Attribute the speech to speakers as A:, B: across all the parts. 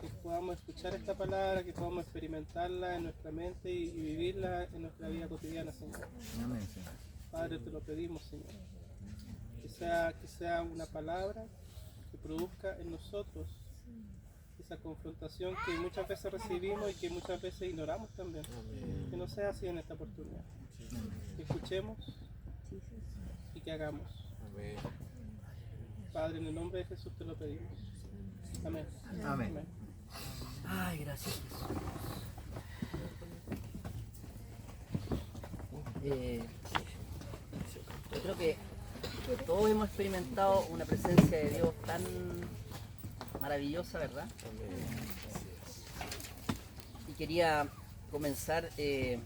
A: que podamos escuchar esta palabra, que podamos experimentarla en nuestra mente y vivirla en nuestra vida cotidiana, Señor.
B: Amén, Señor.
A: Padre, te lo pedimos, Señor. Que sea una palabra que produzca en nosotros esa confrontación que muchas veces recibimos y que muchas veces ignoramos también. Que no sea así en esta oportunidad. Que escuchemos y que hagamos. Padre, en el nombre de Jesús te lo pedimos. Amén.
B: Amén.
A: Amén.
C: Ay, gracias Jesús. Yo creo que todos hemos experimentado una presencia de Dios tan maravillosa, ¿verdad? Y quería comenzar. Hay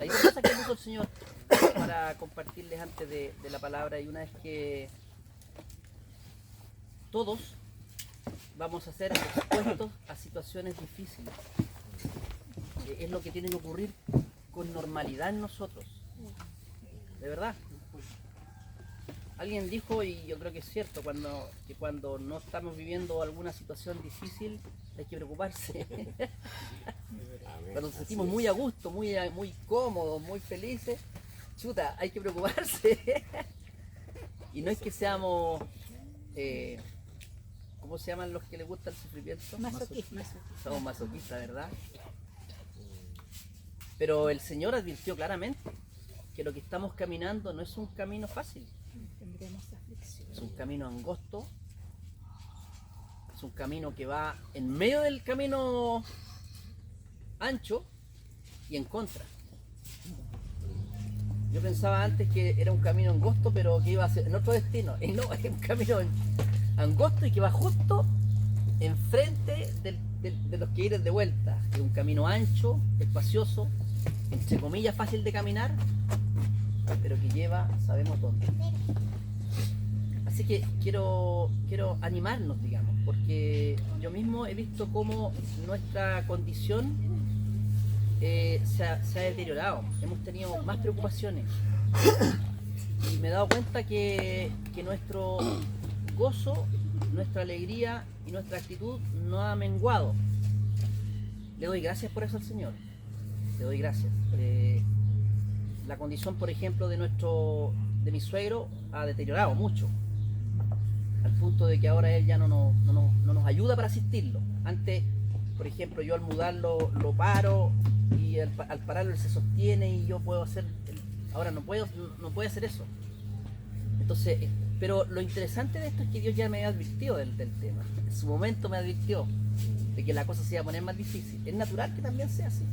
C: dos cosas que puso el Señor para compartirles antes de la palabra, y una es que todos vamos a ser expuestos a situaciones difíciles. Es lo que tiene que ocurrir con normalidad en nosotros. De verdad. Alguien dijo, y yo creo que es cierto, que cuando no estamos viviendo alguna situación difícil hay que preocuparse. Cuando nos sentimos muy a gusto, muy cómodos, muy felices, chuta, hay que preocuparse. Y no es que seamos, ¿cómo se llaman los que les gusta el sufrimiento?
D: Masoquistas.
C: Somos masoquistas, ¿verdad? Pero el Señor advirtió claramente que lo que estamos caminando no es un camino fácil.
D: Tendremos aflicción.
C: Es un camino angosto, es un camino que va en medio del camino ancho y en contra. Yo pensaba antes que era un camino angosto, pero que iba a ser en otro destino. Y no, es un camino angosto y que va justo enfrente de los que vienen de vuelta. Es un camino ancho, espacioso, entre comillas fácil de caminar, pero que lleva, sabemos dónde. Así que quiero animarnos, digamos, porque yo mismo he visto cómo nuestra condición se ha deteriorado. Hemos tenido más preocupaciones y me he dado cuenta que nuestro gozo, nuestra alegría y nuestra actitud no ha menguado. Le doy gracias por eso al Señor. Le doy gracias. La condición, por ejemplo, de mi suegro ha deteriorado mucho, al punto de que ahora él ya no nos ayuda para asistirlo. Antes, por ejemplo, yo al mudarlo lo paro y al pararlo él se sostiene y yo puedo hacer. Ahora no puede hacer eso. Entonces, pero lo interesante de esto es que Dios ya me ha advertido del tema. En su momento me advirtió de que la cosa se iba a poner más difícil. Es natural que también sea así.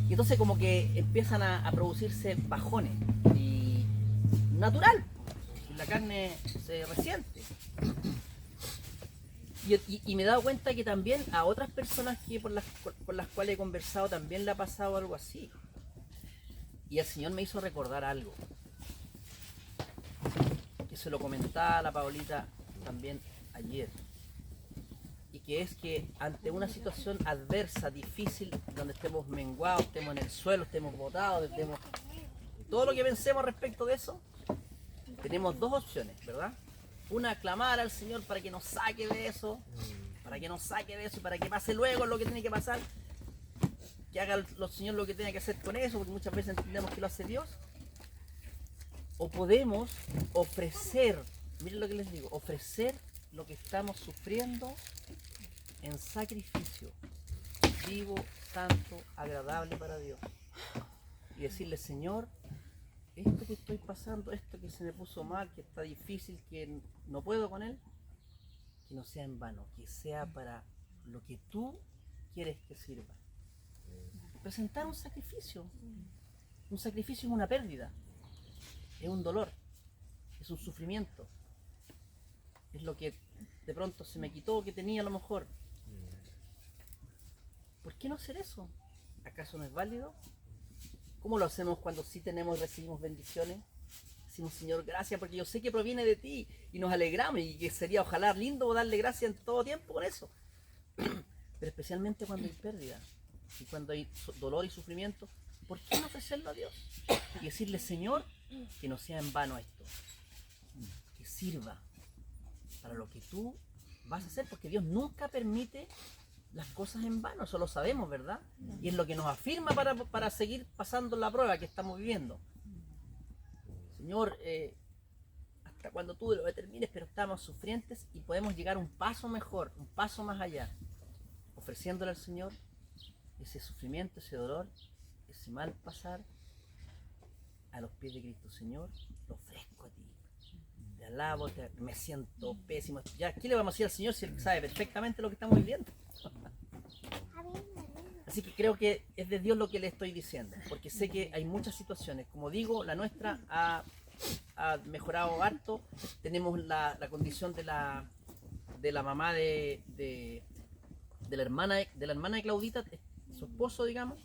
C: Y entonces como que empiezan a producirse bajones. Y natural. La carne se resiente. Y me he dado cuenta que también a otras personas con las cuales he conversado también le ha pasado algo así. Y el Señor me hizo recordar algo. Que se lo comentaba a la Paulita también ayer. Y que es que ante una situación adversa, difícil, donde estemos menguados, estemos en el suelo, estemos botados, estemos... todo lo que pensemos respecto de eso, tenemos dos opciones, ¿verdad? Una, clamar al Señor para que nos saque de eso, para que pase luego lo que tiene que pasar, que haga el Señor lo que tenga que hacer con eso, porque muchas veces entendemos que lo hace Dios. O podemos ofrecer, miren lo que les digo, ofrecer lo que estamos sufriendo en sacrificio, vivo, santo, agradable para Dios. Y decirle, Señor, esto que estoy pasando, esto que se me puso mal, que está difícil, que no puedo con él, que no sea en vano, que sea para lo que tú quieres que sirva. Presentar un sacrificio. Un sacrificio es una pérdida, es un dolor, es un sufrimiento, es lo que de pronto se me quitó, que tenía a lo mejor. ¿Por qué no hacer eso? ¿Acaso no es válido? ¿Cómo lo hacemos cuando sí tenemos y recibimos bendiciones? Decimos, Señor, gracias porque yo sé que proviene de ti, y nos alegramos, y que sería ojalá lindo darle gracias en todo tiempo con eso. Pero especialmente cuando hay pérdida y cuando hay dolor y sufrimiento, ¿por qué no ofrecerlo a Dios? Y decirle, Señor, que no sea en vano esto, que sirva para lo que tú vas a hacer, porque Dios nunca permite las cosas en vano, eso lo sabemos, ¿verdad? Y es lo que nos afirma para seguir pasando la prueba que estamos viviendo. Señor, hasta cuando tú lo determines, pero estamos sufrientes y podemos llegar un paso mejor, un paso más allá, ofreciéndole al Señor ese sufrimiento, ese dolor, ese mal pasar a los pies de Cristo. Señor, lo ofrezco a ti. Te alabo, me siento pésimo. Ya, ¿qué le vamos a decir al Señor si Él sabe perfectamente lo que estamos viviendo? Así que creo que es de Dios lo que le estoy diciendo, porque sé que hay muchas situaciones. Como digo, la nuestra ha mejorado harto. Tenemos la condición de la mamá de la hermana de Claudita, su esposo, digamos.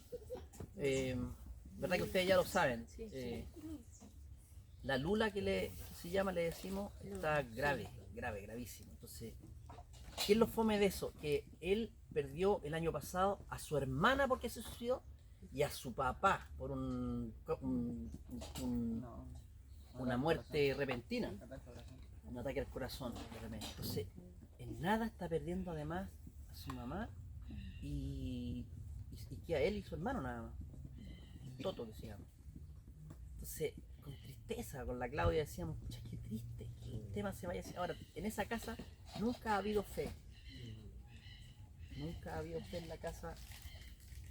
C: Verdad que ustedes ya lo saben. La Lula que se llama, le decimos, está gravísimo. Entonces, ¿qué es lo fome de eso? Que él perdió el año pasado a su hermana porque se suicidó y a su papá por una muerte repentina, un ataque al corazón de repente. Entonces, en nada está perdiendo además a su mamá y que a él y su hermano nada más, Toto que se llama. Entonces, con tristeza, con la Claudia decíamos, pucha, qué triste que el tema se vaya así. Ahora, en esa casa nunca ha habido fe. Nunca ha habido fe en la casa.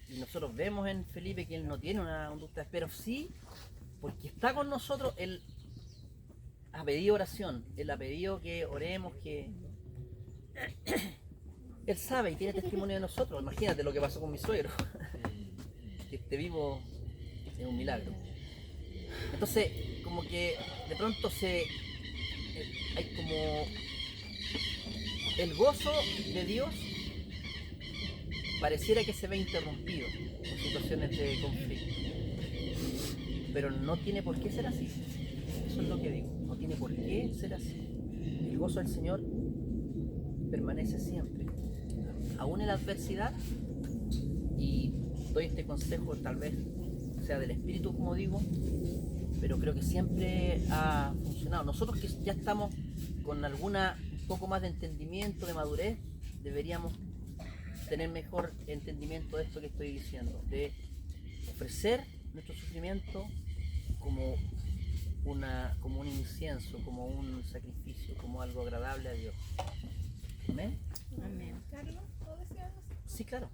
C: Y nosotros vemos en Felipe que él no tiene una conducta, pero sí, porque está con nosotros, él ha pedido oración, él ha pedido que oremos, que él sabe y tiene testimonio de nosotros. Imagínate lo que pasó con mi suegro. Que esté vivo es un milagro. Entonces, como que de pronto hay como el gozo de Dios pareciera que se ve interrumpido en situaciones de conflicto, pero no tiene por qué ser así. Eso es lo que digo, no tiene por qué ser así. El gozo del Señor permanece siempre, aún en la adversidad. Y doy este consejo, tal vez sea del Espíritu, como digo, pero creo que siempre ha funcionado. Nosotros que ya estamos con un poco más de entendimiento, de madurez, deberíamos tener mejor entendimiento de esto que estoy diciendo, de ofrecer nuestro sufrimiento como un incienso, como un sacrificio, como algo agradable a Dios. ¿Amén?
B: Amén. Carlos, ¿puedo decir algo así?
C: Sí, claro.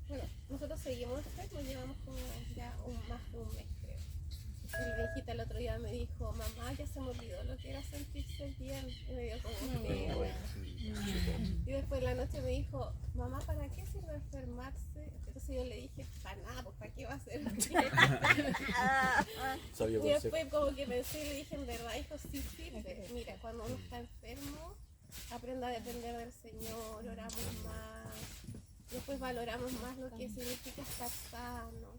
B: Bueno, nosotros seguimos nos llevamos como ya más de un mes, creo. Y mi hijita el otro día me dijo, mamá, ya se me olvidó lo que era sentirse bien. Y me dio como pena. Y después la noche me dijo, mamá, ¿para qué sirve enfermarse? Entonces yo le dije, para nada, pues ¿para qué va a ser bien? Y después como que pensé y le dije, en verdad, hijo, sí sirve. Mira, cuando uno está enfermo, aprenda a depender del Señor, oramos más. Después valoramos más lo que significa estar sano.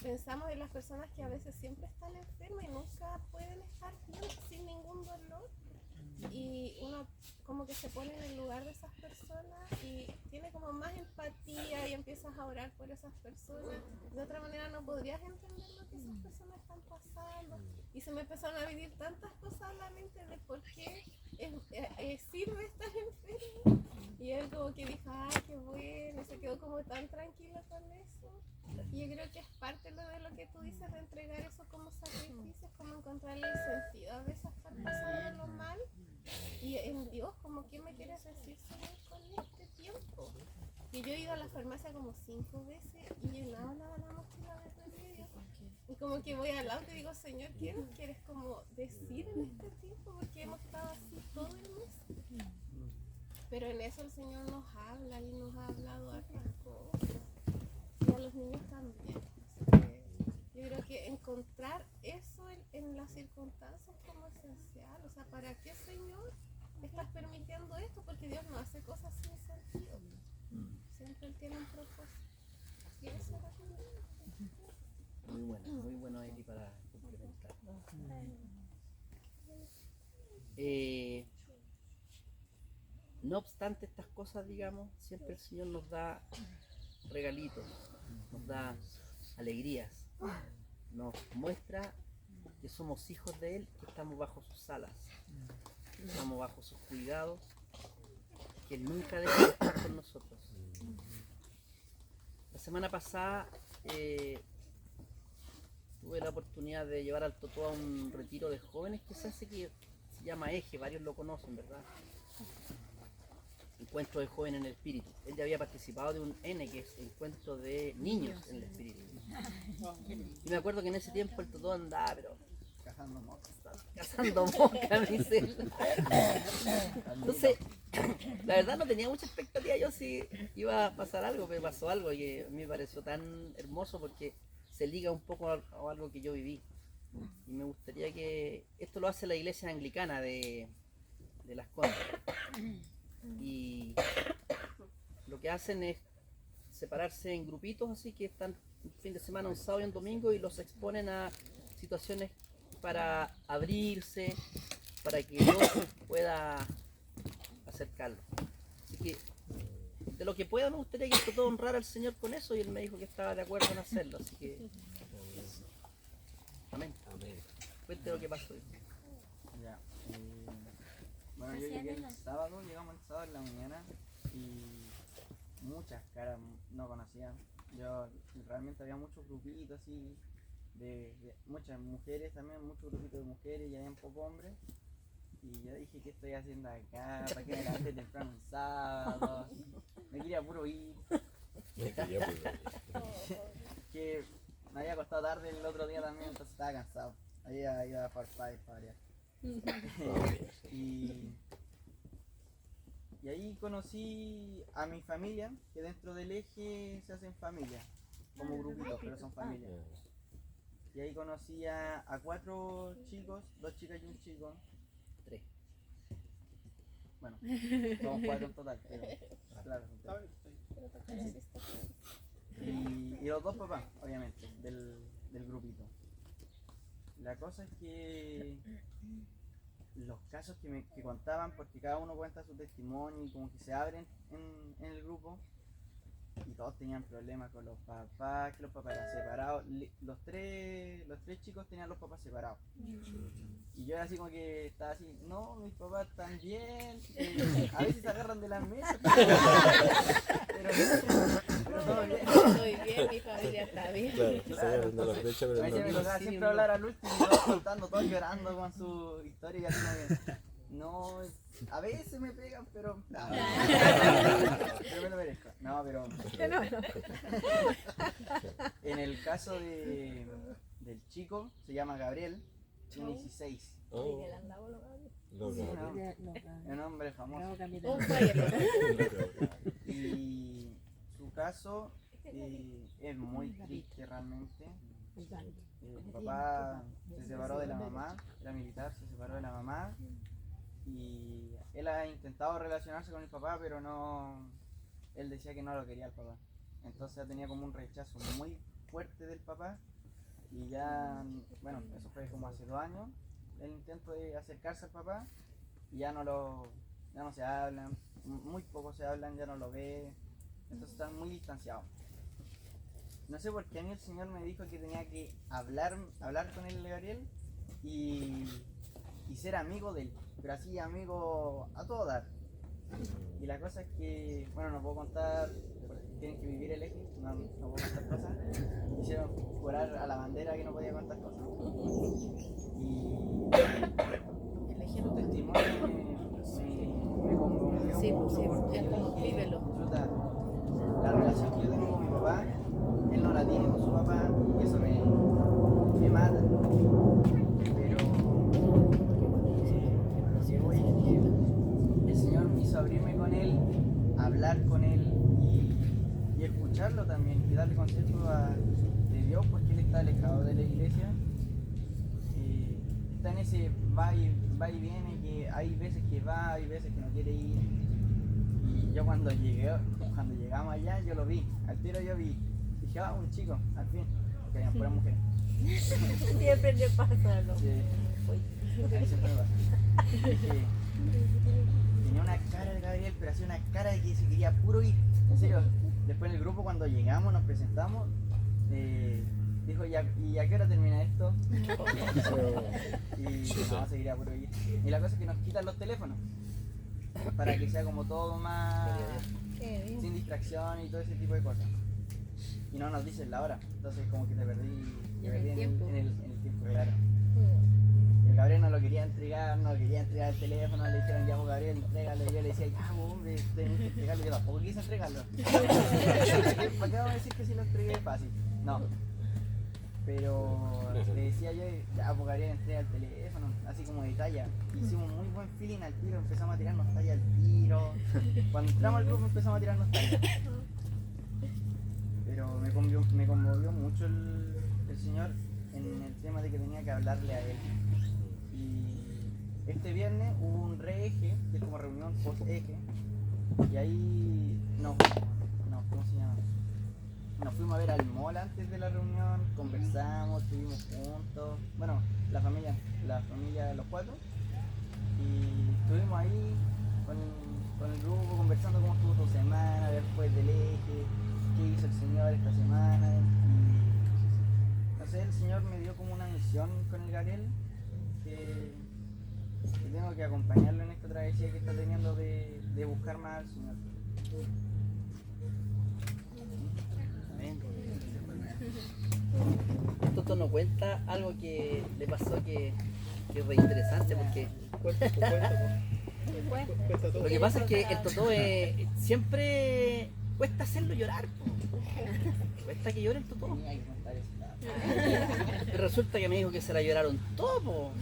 B: Pensamos en las personas que a veces siempre están enfermas y nunca pueden estar bien sin ningún dolor. Y uno como que se pone en el lugar de esas personas y tiene como más empatía y empiezas a orar por esas personas. De otra manera no podrías entender lo que esas personas están pasando. Y se me empezaron a venir tantas cosas a la mente de por qué sirve estar enfermo. Y él como que dijo, ay, qué bueno, y se quedó como tan tranquilo con eso. Y yo creo que es parte de lo que tú dices, de entregar eso como sacrificio, es como encontrarle el sentido. A veces estar pasando lo mal y en Dios, como ¿qué me quieres decir, Señor, con este tiempo? Y yo he ido a la farmacia como 5 veces y llenaba la mochila de remedio. Y como que voy al lado y digo, Señor, ¿qué nos quieres como decir en este tiempo? Porque hemos estado así todo el mes. Pero en eso el Señor nos habla y nos ha hablado a otras cosas. Y a los niños también. Así que yo creo que encontrar eso en las circunstancias es como esencial. O sea, ¿para qué, Señor, estás permitiendo esto? Porque Dios no hace cosas sin sentido. Siempre Él tiene un propósito. Y eso era
C: Muy bueno Eli para complementar. No obstante estas cosas, digamos, siempre el Señor nos da regalitos, nos da alegrías, nos muestra que somos hijos de Él, que estamos bajo sus alas, estamos bajo sus cuidados, que Él nunca deja de estar con nosotros. La semana pasada tuve la oportunidad de llevar al Totó a un retiro de jóvenes que se hace, que se llama Eje, varios lo conocen, ¿verdad? Encuentro de jóvenes en el espíritu. Él ya había participado de un N, que es Encuentro de niños en el espíritu. Y me acuerdo que en ese tiempo el Totó andaba, pero cazando moscas, me dice él. Entonces, la verdad no tenía mucha expectativa yo si iba a pasar algo, pero pasó algo que a mí me pareció tan hermoso porque se liga un poco a algo que yo viví. Y me gustaría que esto lo hace la iglesia anglicana de Las Condes. Y lo que hacen es separarse en grupitos, así que están un fin de semana, un sábado y un domingo, y los exponen a situaciones para abrirse, para que Dios pueda acercarlo. Así que de lo que pueda me gustaría que esto todo honrara al Señor con eso, y Él me dijo que estaba de acuerdo en hacerlo, así que amén. Cuente lo que pasó.
E: Ya, bueno, yo llegué el sábado, llegamos el sábado en la mañana y muchas caras no conocía. Yo realmente había muchos grupitos así, de muchas mujeres también, muchos grupitos de mujeres y había pocos hombres. Y yo dije, ¿qué estoy haciendo acá? ¿Para qué me levanté temprano un sábado? Me quería puro ir. Que me había acostado tarde el otro día también, entonces estaba cansado. Ahí iba a farfar para variar. Y ahí conocí a mi familia, que dentro del eje se hacen familias, como grupitos, pero son familias. Y ahí conocí a 4 chicos, 2 chicas y un chico.
C: 3.
E: Bueno, somos 4 en total, pero claro, son 3. Y los 2 papás, obviamente, del grupito. La cosa es que los casos que contaban, porque cada uno cuenta su testimonio y como que se abren en el grupo, y todos tenían problemas con los papás, que los papás eran separados. Los tres chicos tenían los papás separados. Y yo era así como que estaba así, no, mis papás están bien, a veces se agarran de las mesas, pero todo bien.
B: Estoy bien, mi familia está bien.
F: Claro, se agarran de la flecha, pero
E: A veces me
F: no.
E: tocaba siempre hablar al último, y todos contando, todos llorando con su historia y así como que, no, a veces me pegan, pero pero me lo merezco. No, pero en el caso del chico, se llama Gabriel, tiene 16.
F: Oh, no,
E: Sí,
F: no.
E: no, es un hombre famoso.
B: Un fire.
E: Y su caso es muy triste realmente. El papá se separó de la mamá, era militar, se separó de la mamá y él ha intentado relacionarse con el papá, pero no, él decía que no lo quería el papá. Entonces tenía como un rechazo muy fuerte del papá y ya, bueno, eso fue como hace 2 años, el intento de acercarse al papá y ya no se hablan, muy poco se hablan, ya no lo ve, entonces están muy distanciados. No sé por qué a mí el Señor me dijo que tenía que hablar con él, Gabriel, y ser amigo de él, pero así amigo a todo dar. Y la cosa es que, bueno, no puedo contar, porque tienen que vivir el eje, no puedo contar cosas. Hicieron jurar a la bandera que no podía contar cosas. Y su testimonio me conmovió
B: Sí,
E: mucho
B: sí,
E: porque
B: es como vívelo.
E: chuta, la relación que yo tengo con mi papá, él no la tiene con su papá y eso me mata. Pero lo que voy es que el Señor me hizo abrirme con él, hablar con él y escucharlo también y darle consejos de Dios porque él está alejado de la iglesia. Está en ese va y viene, que hay veces que va, hay veces que no quiere ir. Y yo cuando llegamos allá, yo lo vi, al tiro yo vi, dije, un chico, al fin, porque habían puras mujeres.
B: Siempre le pasa, ¿no?
E: Sí, ahí siempre me pasa. Dije, tenía una cara de Gabriel, pero hacía una cara de que se quería puro ir. En serio, después en el grupo cuando llegamos, nos presentamos, dijo, ¿y a qué hora termina esto? Y no, se quería puro ir. Y la cosa es que nos quitan los teléfonos. para que sea como todo más sin distracción y todo ese tipo de cosas. Y no nos dicen la hora, entonces como que te perdí en el tiempo, claro. El Gabriel no lo quería entregar, no quería entregar el teléfono, le dijeron ya, Gabriel, entrégalo, y yo le decía, ya, hombre, tenés que entregarlo, yo tampoco quise entregarlo. ¿Para qué vamos a decir que si lo entregué es fácil? No. Pero le decía yo, ya, Gabriel, entrega el teléfono, así como de talla. Hicimos muy buen feeling al tiro, empezamos a tirarnos talla al tiro. Cuando entramos al grupo empezamos a tirarnos talla. Pero me conmovió mucho el Señor en el tema de que tenía que hablarle a Él. Y este viernes hubo un re-eje, que es como reunión post-eje, y ahí ¿cómo se llama? Nos fuimos a ver al mall antes de la reunión, conversamos, estuvimos juntos, bueno, la familia, los cuatro, y estuvimos ahí con el grupo conversando cómo estuvo tu semana, después del eje, qué hizo el Señor esta semana, y no sé, el Señor me dio como una misión con el Gabriel, que tengo que acompañarlo en esta travesía que está teniendo de buscar más al Señor.
C: Toto nos cuenta algo que le pasó que es re interesante porque lo que pasa es que el Totó siempre cuesta hacerlo llorar, cuesta que llore el Totó. Pero resulta que me dijo que se la lloraron todos, po.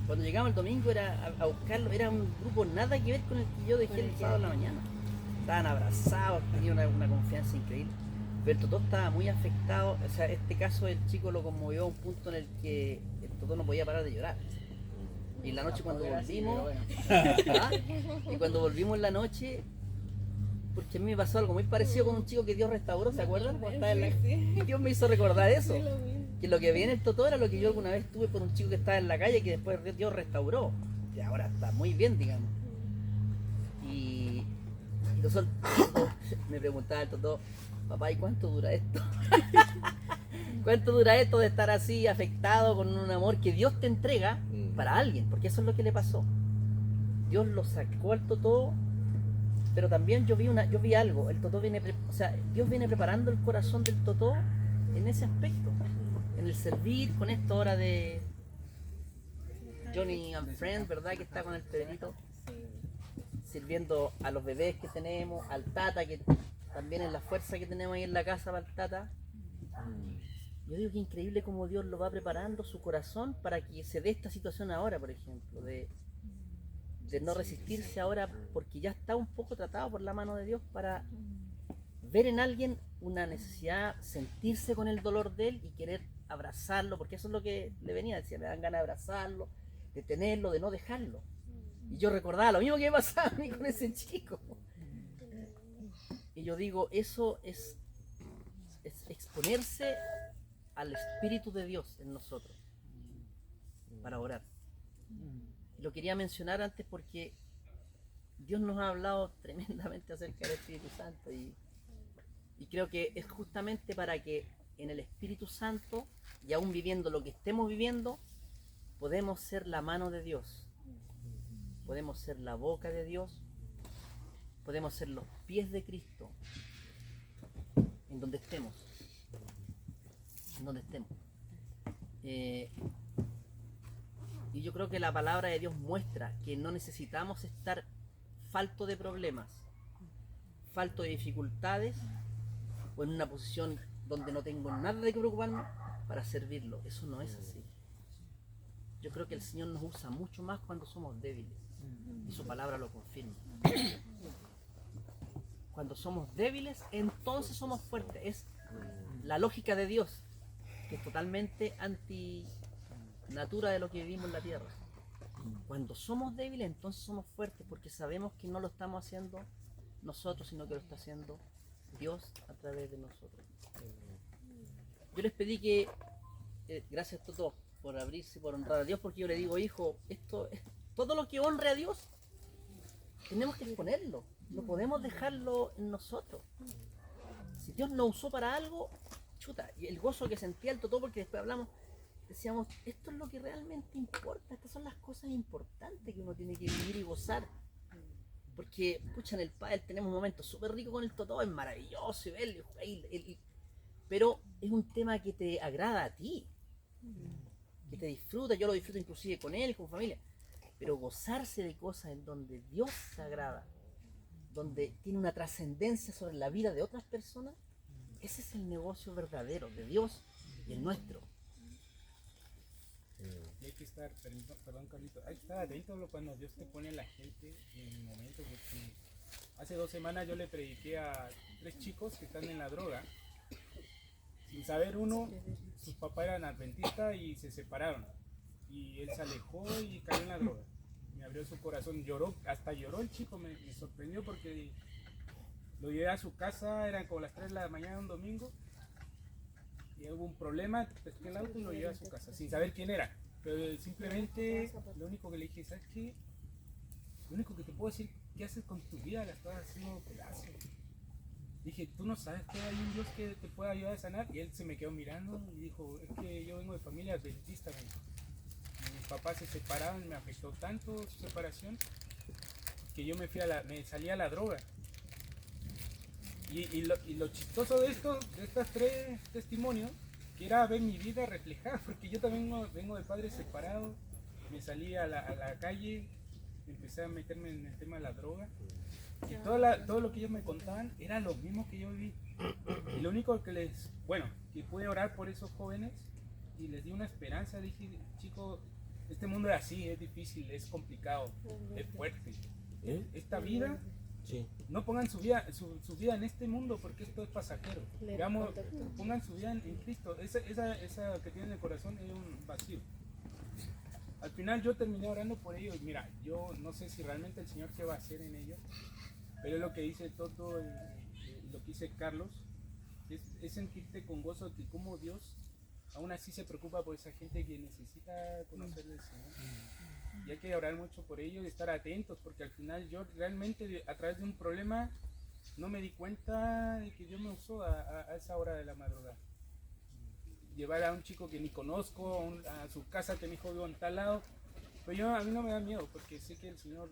C: Cuando llegamos el domingo a buscarlo, era un grupo nada que ver con el que yo dejé el sábado en la mañana. Estaban abrazados, tenían una confianza increíble. Pero el Totó estaba muy afectado, o sea, este caso el chico lo conmovió a un punto en el que el Totó no podía parar de llorar. Y en la noche cuando volvimos, y cuando volvimos en la noche, porque a mí me pasó algo muy parecido con un chico que Dios restauró, ¿se acuerdan? Y Dios me hizo recordar eso, que lo que vi en el Totó era lo que yo alguna vez tuve por un chico que estaba en la calle que después Dios restauró, y ahora está muy bien, digamos. Y nosotros me preguntaba el Totó, papá, ¿y cuánto dura esto? ¿Cuánto dura esto de estar así afectado con un amor que Dios te entrega para alguien? Porque eso es lo que le pasó. Dios lo sacó al Totó, pero también yo vi algo. El Totó Dios viene preparando el corazón del Totó en ese aspecto, en el servir con esta hora de Johnny and Friends, ¿verdad? Que está con el Pedrito, sirviendo a los bebés que tenemos, al Tata, que también es la fuerza que tenemos ahí en la casa para el Tata. Yo digo que increíble cómo Dios lo va preparando su corazón para que se dé esta situación ahora, por ejemplo, de no resistirse ahora, porque ya está un poco tratado por la mano de Dios, para ver en alguien una necesidad, sentirse con el dolor de él y querer abrazarlo, porque eso es lo que le venía, decía, me dan ganas de abrazarlo, de tenerlo, de no dejarlo. Y yo recordaba lo mismo que me pasaba a mí con ese chico. Y yo digo, eso es exponerse al Espíritu de Dios en nosotros para orar. Y lo quería mencionar antes porque Dios nos ha hablado tremendamente acerca del Espíritu Santo y creo que es justamente para que en el Espíritu Santo, y aún viviendo lo que estemos viviendo, podemos ser la mano de Dios, podemos ser la boca de Dios, podemos ser los pies de Cristo en donde estemos. Y yo creo que la palabra de Dios muestra que no necesitamos estar falto de problemas, falto de dificultades, o en una posición donde no tengo nada de que preocuparme para servirlo. Eso no es así. Yo creo que el Señor nos usa mucho más cuando somos débiles, y su palabra lo confirma. Cuando somos débiles, entonces somos fuertes. Es la lógica de Dios, que es totalmente antinatura de lo que vivimos en la tierra. Cuando somos débiles, entonces somos fuertes, porque sabemos que no lo estamos haciendo nosotros, sino que lo está haciendo Dios a través de nosotros. Yo les pedí que, gracias a todos por abrirse, por honrar a Dios, porque yo le digo, hijo, todo lo que honre a Dios, tenemos que exponerlo. No podemos dejarlo en nosotros. Si Dios nos usó para algo, chuta, y el gozo que sentía el Totó, porque después hablamos, decíamos, esto es lo que realmente importa, estas son las cosas importantes que uno tiene que vivir y gozar. Porque, pucha, en el pádel tenemos momentos súper ricos con el totó, es maravilloso, y verlo, pero es un tema que te agrada a ti, que te disfruta, yo lo disfruto inclusive con él, con familia, pero gozarse de cosas en donde Dios se agrada, donde tiene una trascendencia sobre la vida de otras personas, ese es el negocio verdadero de Dios y el nuestro.
G: Y hay que estar, perdón Carlito, hay que estar atento cuando Dios te pone a la gente en el momento, porque hace 2 semanas yo le prediqué a 3 chicos que están en la droga. Sin saber uno, sus papás eran adventistas y se separaron. Y él se alejó y cayó en la droga. Me abrió su corazón, lloró, hasta lloró el chico, me sorprendió porque lo llevé a su casa, eran como las 3 de la mañana un domingo. Y hubo un problema, pesqué el auto y lo llevé a su casa, sin saber quién era. Pero simplemente, lo único que le dije, ¿sabes qué? Lo único que te puedo decir, ¿qué haces con tu vida? La estás haciendo pedazos. Dije, ¿tú no sabes que hay un Dios que te puede ayudar a sanar? Y él se me quedó mirando y dijo, es que yo vengo de familia adventista. Mis papás se separaron, me afectó tanto su separación que yo me salí a la droga. Y lo chistoso de estos 3 testimonios, que era ver mi vida reflejada, porque yo también vengo de padres separados, me salí a la calle, empecé a meterme en el tema de la droga, y todo lo que ellos me contaban era lo mismo que yo viví. Y lo único que que pude orar por esos jóvenes y les di una esperanza, dije, chicos, este mundo es así, es difícil, es complicado, es fuerte. Esta vida,
F: Sí.
G: no pongan su vida en este mundo porque esto es pasajero. Digamos, pongan su vida en Cristo. Esa que tienen en el corazón es un vacío. Al final yo terminé orando por ellos. Mira, yo no sé si realmente el Señor qué va a hacer en ellos, pero es lo que dice Toto, lo que dice Carlos, es sentirte con gozo de que como Dios aún así se preocupa por esa gente que necesita conocer del Señor. Y hay que orar mucho por ellos y estar atentos, porque al final yo realmente a través de un problema no me di cuenta de que Dios me usó a esa hora de la madrugada. Llevar a un chico que ni conozco a su casa, que mi hijo vive en tal lado, pero a mí no me da miedo, porque sé que el Señor,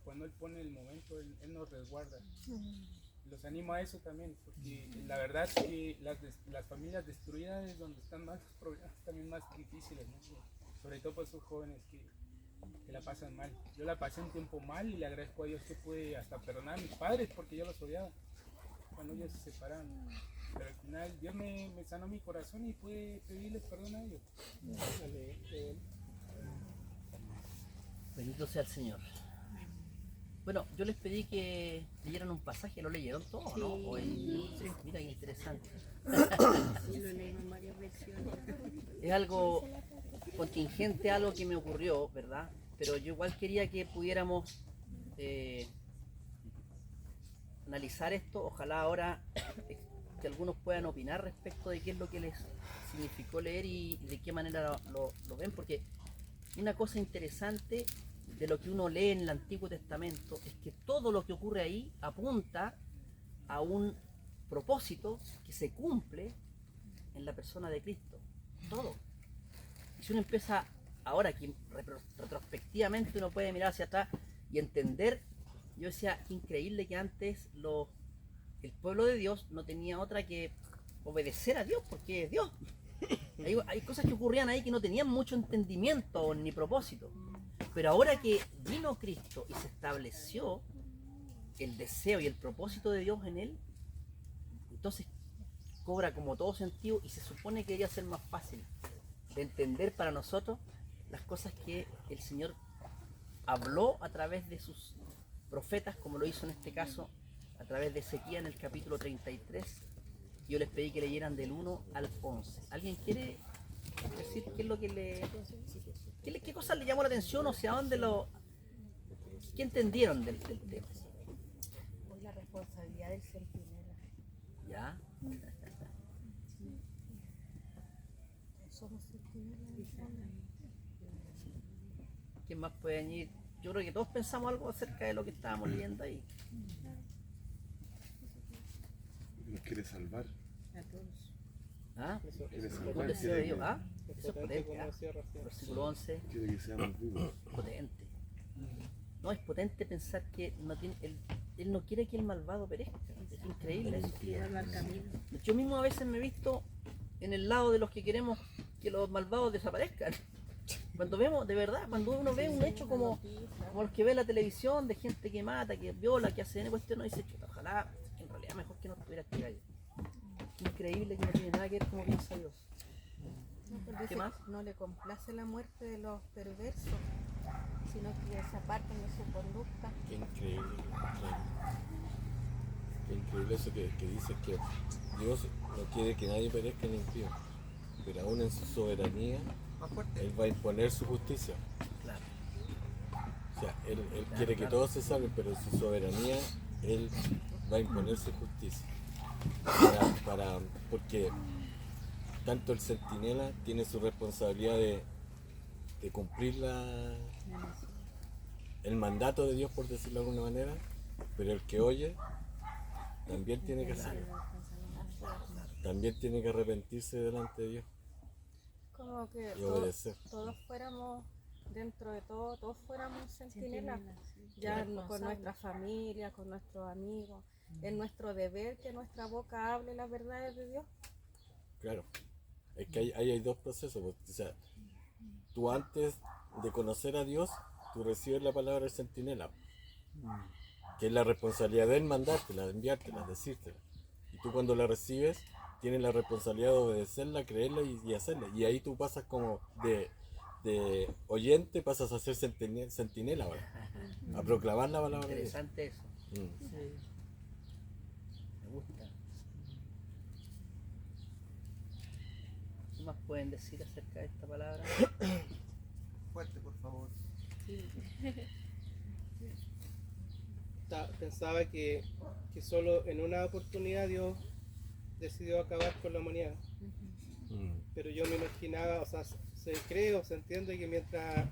G: cuando Él pone el momento, Él nos resguarda. Los animo a eso también, porque la verdad es que las familias destruidas es donde están más los problemas también más difíciles, ¿no? Sobre todo para esos jóvenes que la pasan mal. Yo la pasé un tiempo mal y le agradezco a Dios que pude hasta perdonar a mis padres porque yo los odiaba cuando ellos se separaron. Pero al final Dios me sanó mi corazón y pude pedirles perdón a ellos.
C: Bendito sea el Señor. Bueno, yo les pedí que leyeran un pasaje, ¿lo leyeron todos, no? Mira qué interesante. Es algo contingente, algo que me ocurrió, ¿verdad? Pero yo igual quería que pudiéramos analizar esto. Ojalá ahora que algunos puedan opinar respecto de qué es lo que les significó leer y de qué manera lo ven, porque una cosa interesante de lo que uno lee en el Antiguo Testamento es que todo lo que ocurre ahí apunta a un propósito que se cumple en la persona de Cristo. Todo. Y si uno empieza, ahora que retrospectivamente uno puede mirar hacia atrás y entender, yo decía, increíble que antes el pueblo de Dios no tenía otra que obedecer a Dios, porque es Dios. Hay cosas que ocurrían ahí que no tenían mucho entendimiento ni propósito. Pero ahora que vino Cristo y se estableció el deseo y el propósito de Dios en él, entonces cobra como todo sentido y se supone que debería ser más fácil de entender para nosotros las cosas que el Señor habló a través de sus profetas, como lo hizo en este caso a través de Ezequiel en el capítulo 33. Yo les pedí que leyeran del 1 al 11. ¿Alguien quiere decir qué es lo que qué cosas le llamó la atención, o sea, qué entendieron del tema?
D: Pues la responsabilidad del centinela.
C: ¿Ya?
D: Somos centinelas.
C: ¿Quién más puede añadir? Yo creo que todos pensamos algo acerca de lo que estábamos leyendo ahí.
F: Nos quiere salvar.
D: A todos.
C: ¿Ah?
F: Quiere
C: Un
F: salvar.
C: deseo de Dios.
F: Quiere,
C: ¿Ah? Eso es potente. ¿Ah? Versículo 11.
F: quiere que seamos vivos.
C: Potente. No, es potente pensar que no tiene, él no quiere que el malvado perezca. Es increíble eso. Yo mismo a veces me he visto en el lado de los que queremos que los malvados desaparezcan. Cuando vemos, de verdad, cuando uno ve un hecho como los que ve la televisión, de gente que mata, que viola, que hace N cuestiones, dice, chuta, ojalá, en realidad mejor que no estuviera este gallo. Increíble que no tiene nada que ver como piensa Dios. ¿Qué más?
D: No le complace la muerte de los perversos, sino que se apartan de su conducta.
H: Qué increíble, qué increíble eso que dices que Dios no quiere que nadie perezca ni impío, pero aún en su soberanía Él va a imponer su justicia.
C: Claro.
H: O sea, Él quiere que todos se salven, pero en su soberanía Él va a imponer su justicia. Porque tanto el centinela tiene su responsabilidad de cumplir el mandato de Dios, por decirlo de alguna manera, pero el que oye también tiene que hacerlo. También tiene que arrepentirse delante de Dios
D: Como que
H: y obedecer.
D: todos fuéramos, dentro de todo, todos fuéramos centinelas, ya con nuestra familia, con nuestros amigos. Es nuestro deber que nuestra boca hable las verdades de Dios.
H: Claro, es que ahí hay dos procesos. O sea, tú antes de conocer a Dios, tú recibes la palabra del centinela, que es la responsabilidad de él mandártela, de enviártela, decírtela. Y tú cuando la recibes, tienes la responsabilidad de obedecerla, creerla y hacerla. Y ahí tú pasas como de oyente, pasas a ser centinela ahora, a proclamar la palabra de Dios.
C: Interesante eso. Sí. Me gusta. ¿Qué más pueden decir acerca de esta palabra?
E: Fuerte, por favor.
A: Pensaba que solo en una oportunidad Dios decidió acabar con la humanidad. Pero yo me imaginaba, o sea, se cree o se entiende que mientras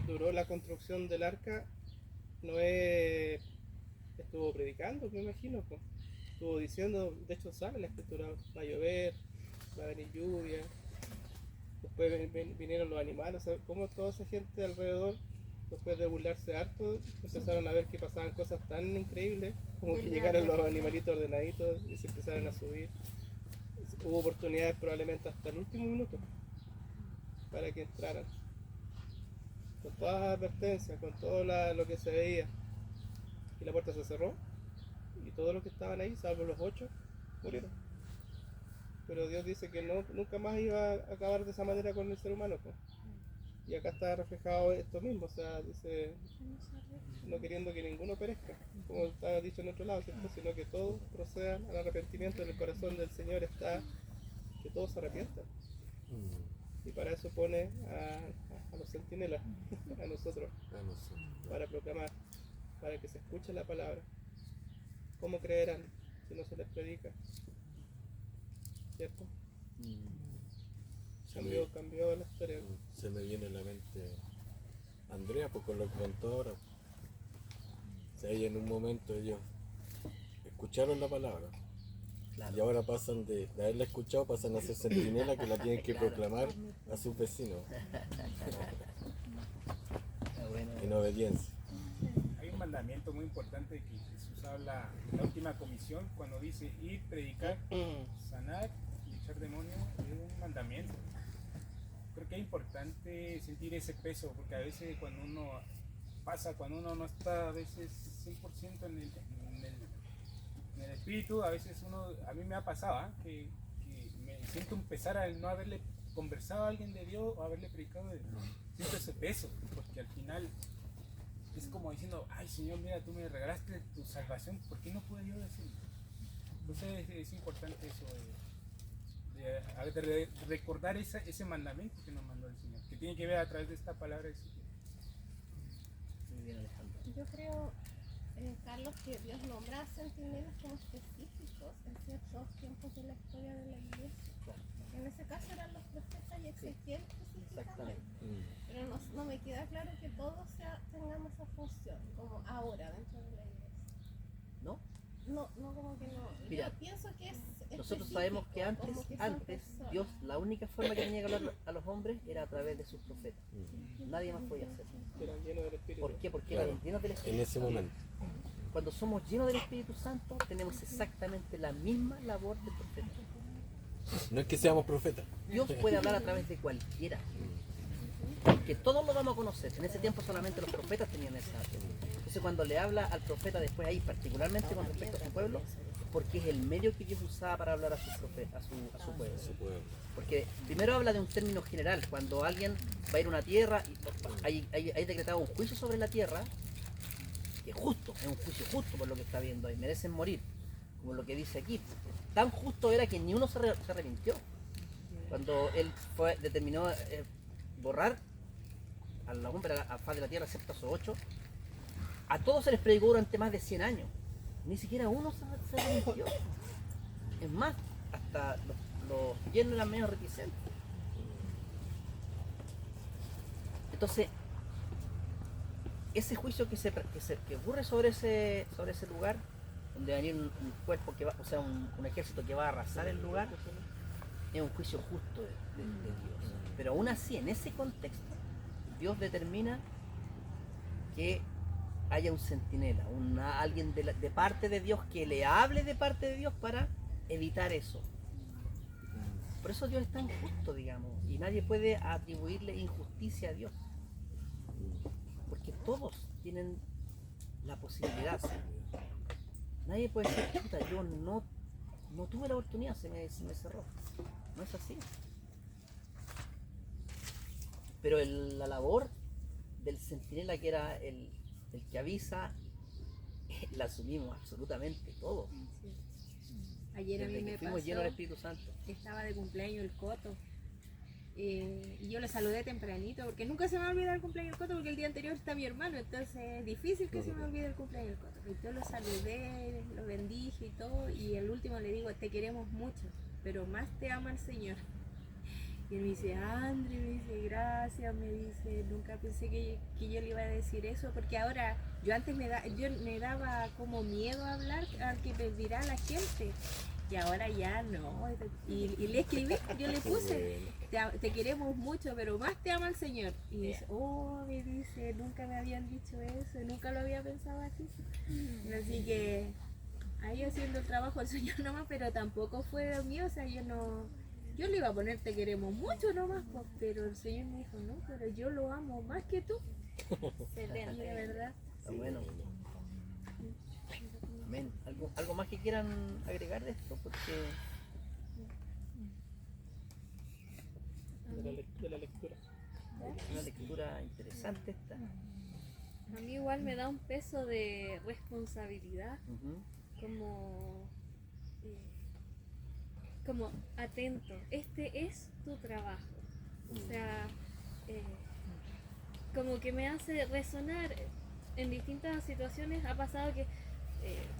A: duró la construcción del arca, Noé estuvo predicando, me imagino, pues. Estuvo diciendo, de hecho sale la escritura, va a llover, va a venir lluvia, después vinieron los animales, o sea, como toda esa gente alrededor, después de burlarse harto, empezaron a ver que pasaban cosas tan increíbles, como que llegaron los animalitos ordenaditos y se empezaron a subir. Hubo oportunidades probablemente hasta el último minuto para que entraran, con todas las advertencias, con todo lo que se veía, y la puerta se cerró y todos los que estaban ahí, salvo los 8, murieron. Pero Dios dice que nunca más iba a acabar de esa manera con el ser humano, pues. Y acá está reflejado esto mismo, o sea, dice, no queriendo que ninguno perezca, como está dicho en otro lado, ¿cierto? Sino que todos procedan al arrepentimiento. En el corazón del Señor está que todos se arrepientan. Y para eso pone a los centinelas, a nosotros, para proclamar, para que se escuche la palabra. ¿Cómo creerán si no se les predica? ¿Cierto? Cambió la historia.
H: Se me viene a la mente Andrea, pues con lo que contó ahora. O sea, ahí en un momento ellos escucharon la palabra. Claro. Y ahora pasan de haberla escuchado, pasan a ser centinela que la tienen que proclamar a sus vecinos. En obediencia.
G: Hay un mandamiento muy importante que Jesús habla en la última comisión, cuando dice ir, predicar, sanar y echar demonios. Es un mandamiento. Creo que es importante sentir ese peso, porque a veces cuando uno no está a veces 100% en el espíritu, a veces a mí me ha pasado que me siento un pesar al no haberle conversado a alguien de Dios o haberle predicado de Dios. Siento ese peso, porque al final es como diciendo, ay Señor, mira, tú me regalaste tu salvación, ¿por qué no pude yo decirlo? Entonces es importante eso de recordar ese mandamiento que nos mandó el Señor, que tiene que ver a través de esta palabra.
C: Muy bien, Alejandro.
B: Yo creo, Carlos, que Dios nombra a centinelas como específicos en ciertos tiempos de la historia de la iglesia. En ese caso eran los profetas y existían específicamente. Pero no me queda claro que todos tengamos esa función, como ahora dentro de la iglesia.
C: ¿No?
B: No, como que no.
C: Mira,
B: yo pienso que es
C: Nosotros sabemos que antes Dios, la única forma que tenía que hablar a los hombres era a través de sus profetas. Nadie más podía hacerlo.
A: Eran llenos del Espíritu.
C: ¿Por qué? Porque
H: Claro.
C: eran llenos del
H: En
C: Espíritu.
H: ese momento.
C: Cuando somos llenos del Espíritu Santo, tenemos exactamente la misma labor del profeta.
H: No es que seamos profetas.
C: Dios puede hablar a través de cualquiera. Porque todos lo vamos a conocer. En ese tiempo solamente los profetas tenían esa. Entonces cuando le habla al profeta después ahí, particularmente con respecto a su pueblo, porque es el medio que Dios usaba para hablar a su profeta, a su pueblo.
H: Su pueblo.
C: Porque primero habla de un término general, cuando alguien va a ir a una tierra y hay decretado un juicio sobre la tierra, que es justo, es un juicio justo por lo que está viendo ahí, merecen morir, como lo que dice aquí. Tan justo era que ni uno se arrepintió. Cuando él determinó borrar a la hombre a la faz de la tierra, excepto a esos 8, a todos se les predicó durante más de 100 años. Ni siquiera uno se arrepintió. Es más, hasta los yernos eran menos reticentes. Entonces, ese juicio que ocurre sobre ese lugar, donde va a venir un cuerpo que va, o sea, un ejército que va a arrasar el lugar, es un juicio justo de Dios. Pero aún así, en ese contexto, Dios determina que haya un centinela, alguien de parte de Dios que le hable de parte de Dios para evitar eso. Por eso Dios es tan justo, digamos, y nadie puede atribuirle injusticia a Dios. Porque todos tienen la posibilidad. Nadie puede decir, puta, yo no tuve la oportunidad, se me cerró. No es así. Pero la labor del centinela, que era el que avisa, la asumimos absolutamente todos.
I: Ayer a mí
C: Desde
I: me
C: que fuimos
I: pasó,
C: llenos del Espíritu Santo.
I: estaba de cumpleaños el Coto. Y yo le saludé tempranito, porque nunca se me va a olvidar el cumpleaños del Coto, porque el día anterior está mi hermano, entonces es difícil que se me olvide el cumpleaños del Coto. Y yo lo saludé, lo bendije y todo, y el último le digo, te queremos mucho, pero más te ama el Señor. Y él me dice, André, me dice, gracias, me dice, nunca pensé que yo le iba a decir eso, porque ahora, yo antes me daba como miedo a hablar, a que me dirá la gente, y ahora ya no. Y le escribí, yo le puse, te queremos mucho, pero más te ama el Señor. Y dice, oh, me dice, nunca me habían dicho eso, nunca lo había pensado así. Así que, ahí haciendo el trabajo del Señor nomás, pero tampoco fue mío, o sea, yo le iba a poner te queremos mucho nomás, pues, pero el Señor me dijo, no, pero yo lo amo más que tú.
B: Excelente.
I: De verdad.
C: Está bueno. Amén. ¿Algo más que quieran agregar de esto? Porque
A: De la lectura.
C: es una lectura interesante esta.
D: A mí igual me da un peso de responsabilidad,
C: Ujú.
D: como atento, este es tu trabajo. O sea, como que me hace resonar en distintas situaciones. Ha pasado que,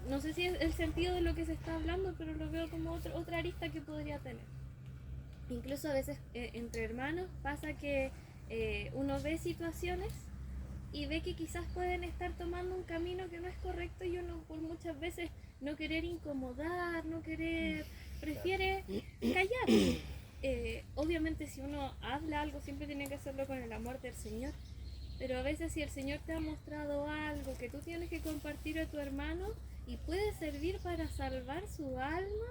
D: no sé si es el sentido de lo que se está hablando, pero lo veo como otra arista que podría tener. Incluso a veces entre hermanos pasa que uno ve situaciones y ve que quizás pueden estar tomando un camino que no es correcto, y uno por muchas veces no querer incomodar, prefiere callar. Obviamente si uno habla algo siempre tiene que hacerlo con el amor del Señor, pero a veces si el Señor te ha mostrado algo que tú tienes que compartir a tu hermano y puede servir para salvar su alma,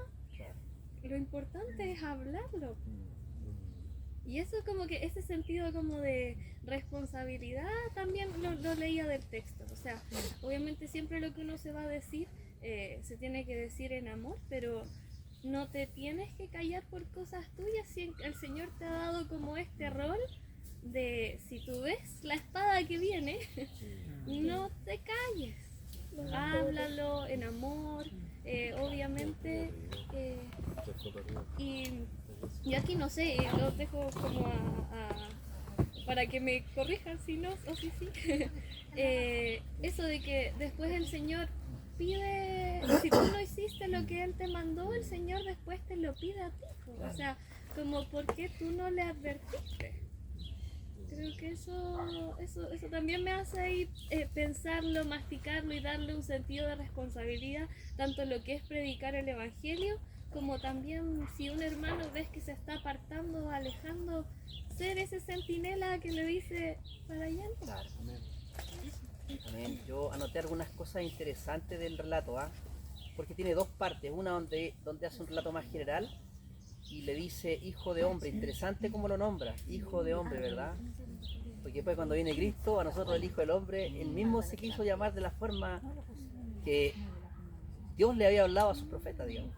D: lo importante es hablarlo. Y eso como que ese sentido como de responsabilidad también lo leía del texto. O sea, obviamente siempre lo que uno se va a decir se tiene que decir en amor, pero no te tienes que callar por cosas tuyas. Si el Señor te ha dado como este rol de, si tú ves la espada que viene, no te calles, háblalo en amor, obviamente. Y aquí no sé, los dejo como para que me corrijan si no, o si sí. Eso de que después el Señor pide, si tú no hiciste lo que Él te mandó, el Señor después te lo pide a ti. O sea, como ¿por qué tú no le advertiste? Creo que eso también me hace ahí pensarlo, masticarlo y darle un sentido de responsabilidad, tanto en lo que es predicar el Evangelio como también si un hermano ves que se está apartando o alejando, ser ese centinela que le dice para allá.
C: Claro. Amén. Yo anoté algunas cosas interesantes del relato, porque tiene dos partes, una donde hace un relato más general y le dice hijo de hombre, interesante cómo lo nombra, hijo de hombre, ¿verdad? Porque después cuando viene Cristo, a nosotros el hijo del hombre, él mismo se quiso llamar de la forma que Dios le había hablado a sus profetas, digamos.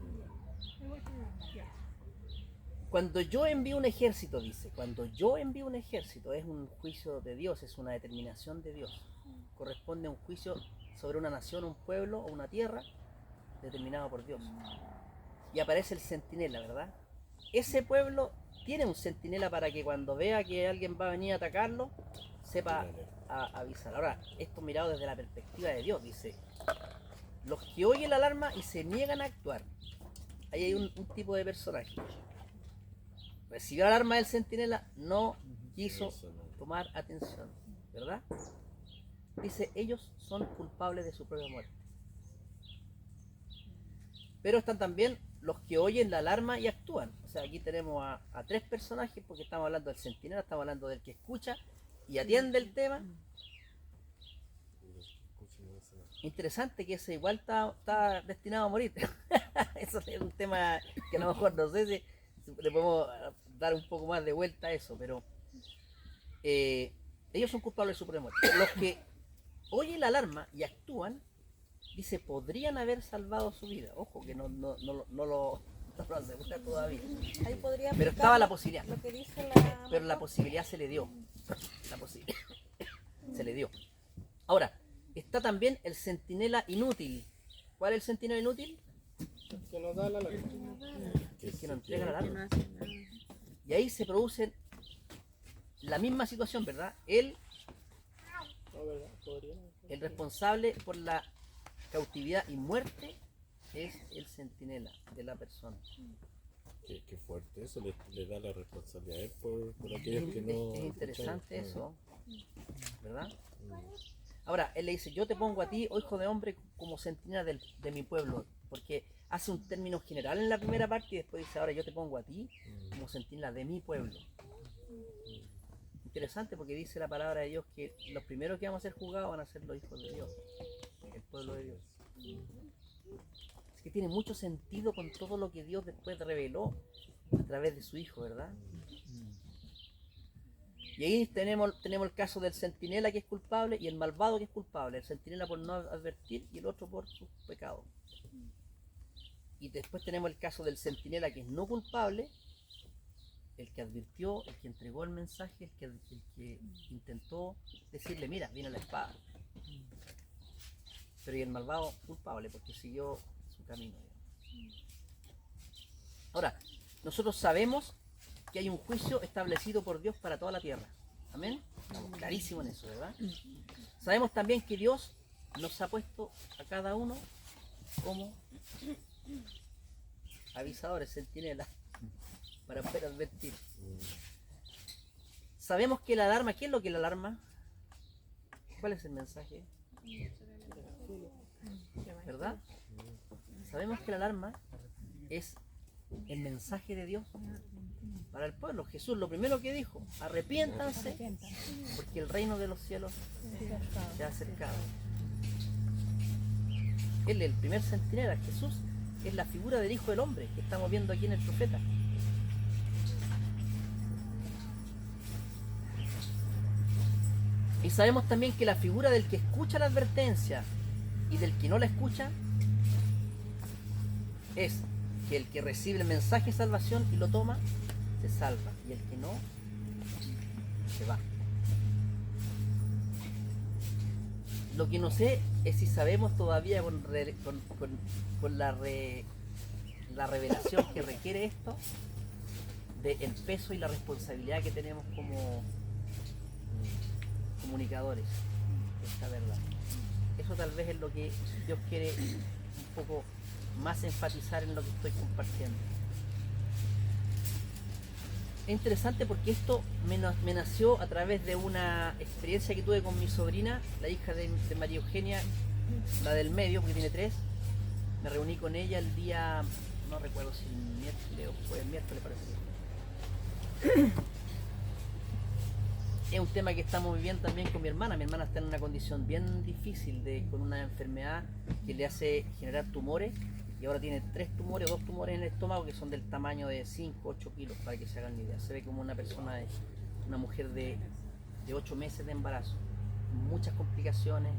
C: Cuando yo envío un ejército, dice, cuando yo envío un ejército es un juicio de Dios, es una determinación de Dios. Corresponde a un juicio sobre una nación, un pueblo o una tierra determinado por Dios. Y aparece el centinela, ¿verdad? Ese pueblo tiene un centinela para que cuando vea que alguien va a venir a atacarlo, sepa avisar. Ahora, esto mirado desde la perspectiva de Dios, dice, los que oyen la alarma y se niegan a actuar. Ahí hay un tipo de personaje. Recibió la alarma del centinela, no quiso tomar atención, ¿verdad? Dice, ellos son culpables de su propia muerte. Pero están también los que oyen la alarma y actúan. O sea, aquí tenemos a tres personajes, porque estamos hablando del centinela, estamos hablando del que escucha y atiende el tema. Interesante que ese igual está destinado a morir. Eso es un tema que a lo mejor no sé si le podemos dar un poco más de vuelta a eso, pero ellos son culpables de su propia muerte. Los que oyen la alarma y actúan, dice, podrían haber salvado su vida. Ojo, que no lo asegura todavía.
I: Ahí podría
C: Pero
I: aplicar
C: estaba la posibilidad.
I: lo que dice
C: Pero la posibilidad se le dio. La posibilidad se le dio. Ahora, está también el centinela inútil. ¿Cuál es el centinela inútil?
A: Que nos da la alarma.
C: El que no entrega la
I: que no
C: alarma.
I: hace nada.
C: Y ahí se produce la misma situación, ¿verdad? Él,
A: No, ¿verdad? Podría.
C: el responsable por la cautividad y muerte, es el centinela de la persona.
H: Qué fuerte, eso le da la responsabilidad a él por aquellos que no...
C: Es interesante
H: escucharon.
C: eso, ¿verdad? Ahora, él le dice, yo te pongo a ti, oh hijo de hombre, como centinela de mi pueblo, porque hace un término general en la primera parte y después dice, ahora yo te pongo a ti como centinela de mi pueblo. Interesante porque dice la palabra de Dios que los primeros que vamos a ser juzgados van a ser los hijos de Dios, el pueblo de Dios. Es que tiene mucho sentido con todo lo que Dios después reveló a través de su hijo, ¿verdad? Y ahí tenemos el caso del centinela que es culpable y el malvado que es culpable. El centinela por no advertir y el otro por sus pecados. Y después tenemos el caso del centinela que es no culpable, el que advirtió, el que entregó el mensaje, el que intentó decirle, mira, viene la espada. Pero y el malvado culpable porque siguió su camino. Ahora, nosotros sabemos que hay un juicio establecido por Dios para toda la tierra. Amén. Estamos clarísimos en eso, ¿verdad? Sabemos también que Dios nos ha puesto a cada uno como avisadores, centinelas, para poder advertir. Sabemos que la alarma, ¿qué es lo que es la alarma? ¿Cuál es el mensaje? ¿Verdad? Sabemos que la alarma es el mensaje de Dios para el pueblo. Jesús lo primero que dijo, arrepiéntanse porque el reino de los cielos se ha acercado. Él es el primer centinela. Jesús es la figura del Hijo del Hombre que estamos viendo aquí en el profeta. Y sabemos también que la figura del que escucha la advertencia y del que no la escucha es que el que recibe el mensaje de salvación y lo toma, se salva, y el que no, se va. Lo que no sé es si sabemos todavía con la revelación que requiere esto, del peso y la responsabilidad que tenemos como comunicadores de esta verdad. Eso tal vez es lo que Dios quiere un poco más enfatizar en lo que estoy compartiendo. Es interesante porque esto me nació a través de una experiencia que tuve con mi sobrina, la hija de María Eugenia, la del medio, porque tiene 3. Me reuní con ella el día no recuerdo si el miércoles o fue el miércoles, parece. Es un tema que estamos viviendo también con mi hermana. Mi hermana está en una condición bien difícil, con una enfermedad que le hace generar tumores, y ahora tiene 2 tumores en el estómago que son del tamaño de 5, 8 kilos, para que se hagan una idea. Se ve como una persona, una mujer de 8 meses de embarazo, muchas complicaciones,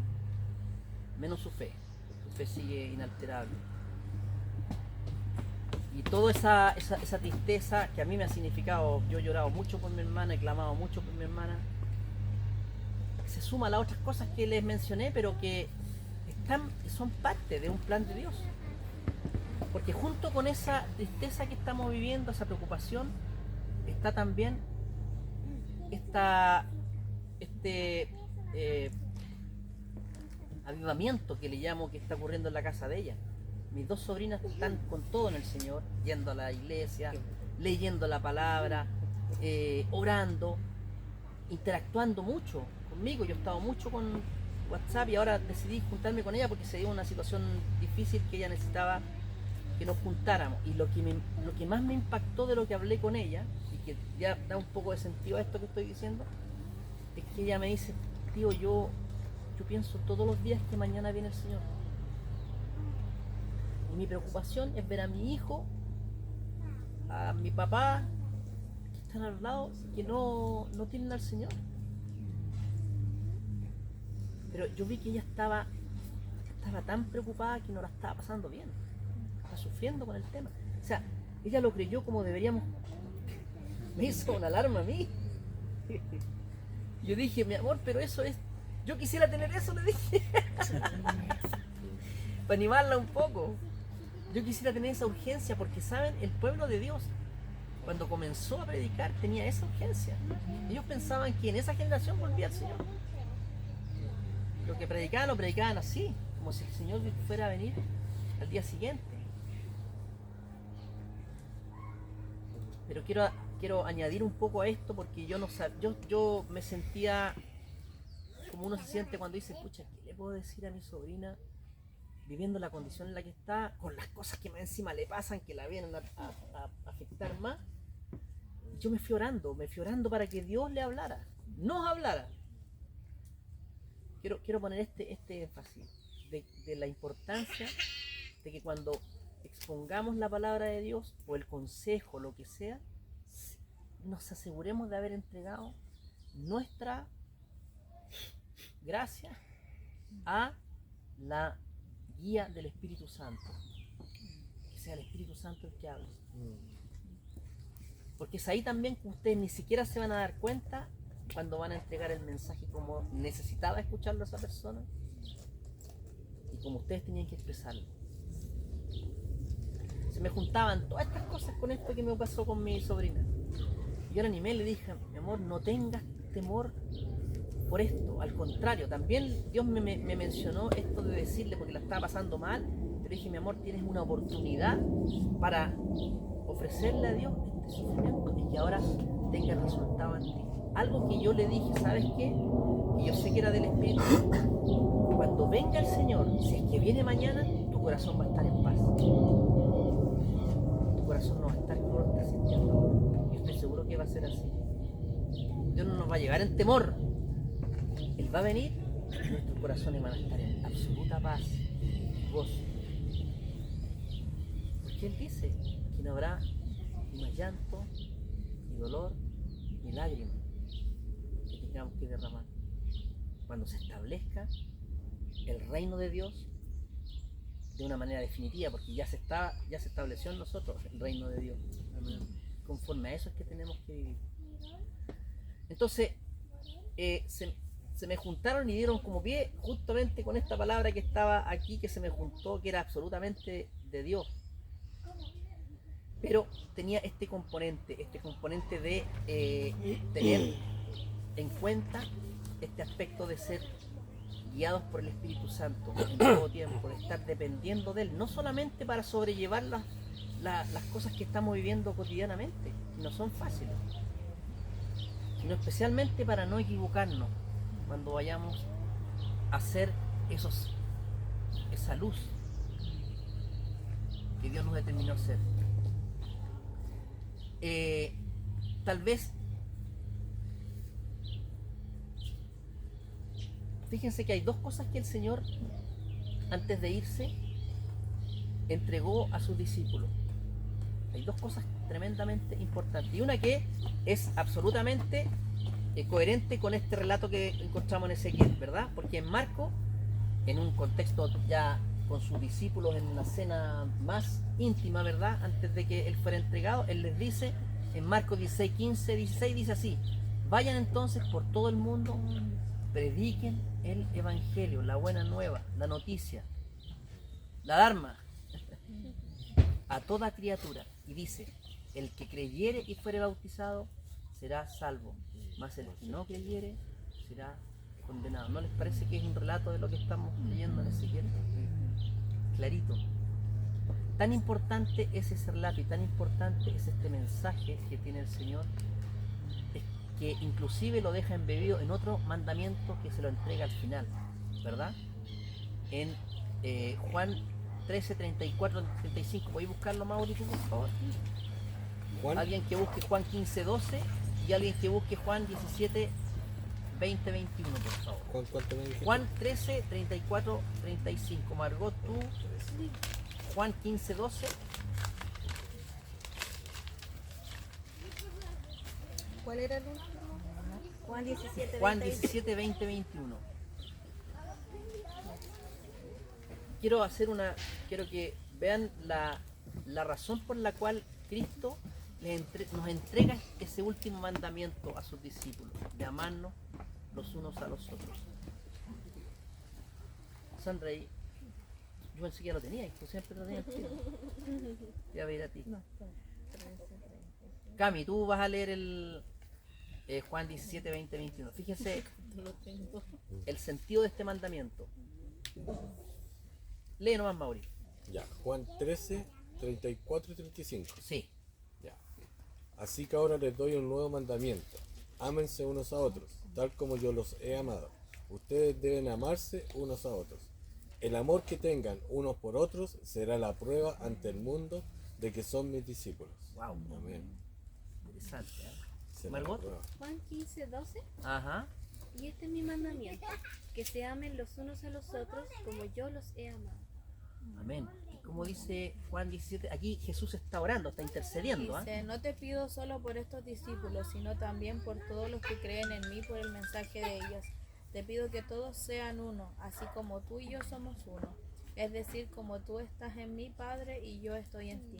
C: menos su fe sigue inalterable. Y toda esa tristeza que a mí me ha significado, yo he llorado mucho por mi hermana, he clamado mucho por mi hermana, se suma a las otras cosas que les mencioné, pero que son parte de un plan de Dios. Porque junto con esa tristeza que estamos viviendo, esa preocupación, está también este avivamiento que le llamo, que está ocurriendo en la casa de ella. Mis 2 sobrinas están con todo en el Señor, yendo a la iglesia, leyendo la palabra, orando, interactuando mucho conmigo. Yo he estado mucho con WhatsApp y ahora decidí juntarme con ella porque se dio una situación difícil que ella necesitaba que nos juntáramos. Y lo que más me impactó de lo que hablé con ella, y que ya da un poco de sentido a esto que estoy diciendo, es que ella me dice: tío, yo pienso todos los días que mañana viene el Señor. Y mi preocupación es ver a mi hijo, a mi papá, que están al lado, que no tienen al Señor. Pero yo vi que ella estaba tan preocupada que no la estaba pasando bien. Está sufriendo con el tema. O sea, ella lo creyó como deberíamos. Me hizo una alarma a mí. Yo dije: mi amor, pero eso es... Yo quisiera tener eso, le dije. Para animarla un poco. Yo quisiera tener esa urgencia, porque saben, el pueblo de Dios, cuando comenzó a predicar, tenía esa urgencia. Ellos pensaban que en esa generación volvía el Señor. Lo que predicaban, lo predicaban así, como si el Señor fuera a venir al día siguiente. Pero quiero añadir un poco a esto, porque yo me sentía como uno se siente cuando dice: pucha, ¿qué le puedo decir a mi sobrina viviendo la condición en la que está, con las cosas que más encima le pasan, que la vienen a afectar más? Yo me fui orando para que Dios le hablara, nos hablara. Quiero poner este énfasis de la importancia de que cuando expongamos la palabra de Dios o el consejo, lo que sea, nos aseguremos de haber entregado nuestra gracia a la guía del Espíritu Santo, que sea el Espíritu Santo el que hable, porque es ahí también que ustedes ni siquiera se van a dar cuenta cuando van a entregar el mensaje como necesitaba escucharlo esa persona y como ustedes tenían que expresarlo. Se me juntaban todas estas cosas con esto que me pasó con mi sobrina, y yo la animé, le dije: mi amor, no tengas temor por esto, al contrario, también Dios me mencionó esto de decirle, porque la estaba pasando mal, pero dije: mi amor, tienes una oportunidad para ofrecerle a Dios este sufrimiento y que ahora tenga resultado en ti. Algo que yo le dije: ¿sabes qué? Que yo sé que era del Espíritu. Cuando venga el Señor, si es que viene mañana, tu corazón va a estar en paz. Tu corazón no va a estar como lo estás sintiendo ahora. Yo estoy seguro que va a ser así. Dios no nos va a llevar en temor. Él va a venir y nuestros corazones van a estar en absoluta paz y gozo. Porque Él dice que no habrá ni más llanto, ni dolor, ni lágrimas que tengamos que derramar. Cuando se establezca el reino de Dios de una manera definitiva, porque ya se estableció en nosotros el reino de Dios. Amén. Conforme a eso es que tenemos que vivir. Entonces, se me juntaron y dieron como pie justamente con esta palabra que estaba aquí, que se me juntó, que era absolutamente de Dios. Pero tenía este componente de tener en cuenta este aspecto de ser guiados por el Espíritu Santo en todo tiempo, de estar dependiendo de Él, no solamente para sobrellevar las cosas que estamos viviendo cotidianamente, que no son fáciles, sino especialmente para no equivocarnos cuando vayamos a hacer esa luz. que Dios nos determinó ser. Tal vez, fíjense que hay dos cosas que el Señor, antes de irse, entregó a sus discípulos. Hay dos cosas tremendamente importantes. Y una que es absolutamente coherente con este relato que encontramos en Ezequiel, ¿verdad? Porque en Marcos, en un contexto ya con sus discípulos en una cena más íntima, ¿verdad? Antes de que él fuera entregado, él les dice, en Marcos 16, 15, 16, dice así: vayan entonces por todo el mundo, prediquen el evangelio, la buena nueva, la noticia, la dharma, a toda criatura. Y dice, el que creyere y fuere bautizado será salvo, mas el que no creyere será condenado. ¿No les parece que es un relato de lo que estamos leyendo en Ezequiel? Clarito. Tan importante es ese relato y tan importante es este mensaje que tiene el Señor, es que inclusive lo deja embebido en otro mandamiento que se lo entrega al final, ¿verdad? En Juan 13, 34, 35. ¿Voy a buscarlo, Mauricio, por favor?
H: Juan.
C: Alguien que busque Juan 15, 12 y alguien que busque Juan 17, 20, 21, por favor.
H: Juan, ¿cuánto me dijiste?
C: Juan 13, 34, 35. Margot, tú. Juan 15, 12.
I: ¿Cuál era el último? Juan 17,
C: Juan
I: 20.
C: 17, 20, 21. Quiero que vean la razón por la cual Cristo nos entrega ese último mandamiento a sus discípulos, de amarnos los unos a los otros. Sandra, yo pensé que ya lo tenías, tú siempre lo tenías. Voy a ver a ti. Cami, tú vas a leer el Juan 17, 20, 21. Fíjense el sentido de este mandamiento. Lee nomás, Mauri.
H: Ya, Juan 13, 34 y 35.
C: Sí.
H: Ya. Así que ahora les doy un nuevo mandamiento. Ámense unos a otros, tal como yo los he amado. Ustedes deben amarse unos a otros. El amor que tengan unos por otros será la prueba ante el mundo de que son mis discípulos.
C: Wow.
H: Amén.
C: Interesante, ¿eh?
H: Será
C: Margot.
H: la prueba.
D: Juan 15, 12.
C: Ajá.
D: Y este es mi mandamiento, que se amen los unos a los otros como yo los he amado.
C: Amén. Y como dice Juan 17, aquí Jesús está orando, está intercediendo. ¿Ah?
J: Dice, no te pido solo por estos discípulos, sino también por todos los que creen en mí por el mensaje de ellos. Te pido que todos sean uno, así como tú y yo somos uno. Es decir, como tú estás en mí, Padre, y yo estoy en ti.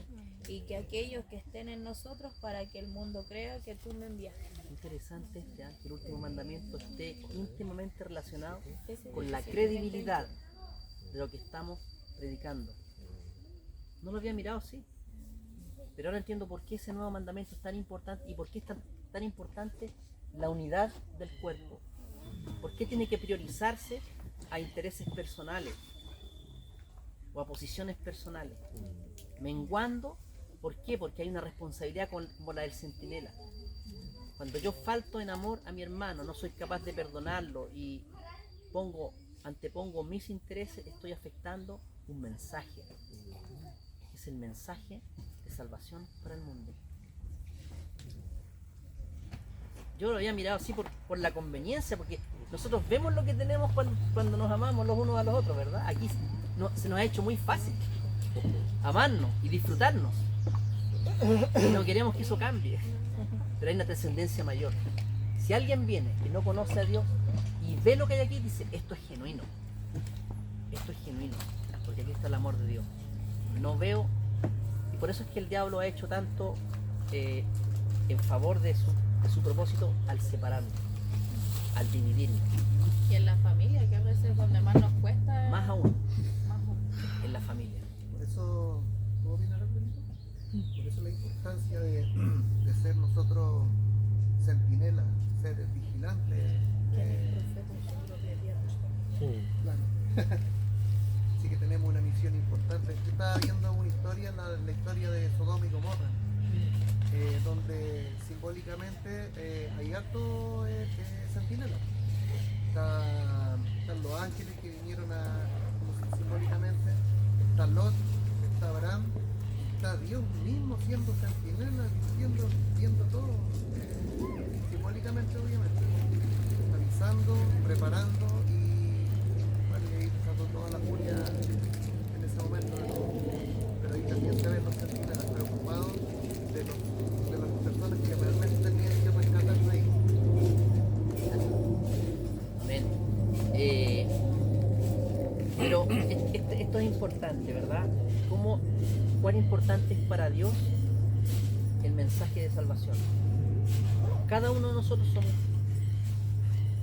J: Y que aquellos que estén en nosotros, para que el mundo crea que tú me enviaste.
C: Interesante que el último mandamiento esté íntimamente relacionado con la credibilidad de lo que estamos predicando. No lo había mirado así, pero ahora entiendo por qué ese nuevo mandamiento es tan importante y por qué es tan importante la unidad del cuerpo. ¿Por qué tiene que priorizarse a intereses personales o a posiciones personales? Menguando, ¿por qué? Porque hay una responsabilidad como la del centinela. Cuando yo falto en amor a mi hermano, no soy capaz de perdonarlo y antepongo mis intereses, estoy afectando un mensaje. Es el mensaje de salvación para el mundo. Yo lo había mirado así por la conveniencia, porque nosotros vemos lo que tenemos cuando nos amamos los unos a los otros, ¿verdad? Aquí se nos ha hecho muy fácil amarnos y disfrutarnos. Y no queremos que eso cambie. Pero hay una trascendencia mayor. Si alguien viene y no conoce a Dios y ve lo que hay aquí, dice, esto es genuino. Esto es genuino, porque aquí está el amor de Dios. No veo, y por eso es que el diablo ha hecho tanto en favor de su propósito al separarnos, al dividirnos.
J: Y en la familia, que a veces donde más nos cuesta.
C: Más aún, en la familia.
K: Por eso, ¿puedo opinar algo? Por eso la importancia de ser nosotros centinelas, ser vigilantes. Claro. Así que tenemos una misión importante. Yo estaba viendo una historia, la historia de Sodoma y Gomorra, donde simbólicamente hay harto centinelas. Están los ángeles que vinieron simbólicamente, está Lot, está Abraham está Dios mismo siendo centinela, viendo todo, simbólicamente obviamente, avisando, preparando y bueno, y ahí está toda la furia en ese momento de todo. Pero ahí también se ven los centinelas preocupados de las personas que realmente tenían que rescatarse ahí.
C: Amén. Pero esto es importante, ¿verdad? ¿Cuán importante es para Dios el mensaje de salvación? Cada uno de nosotros somos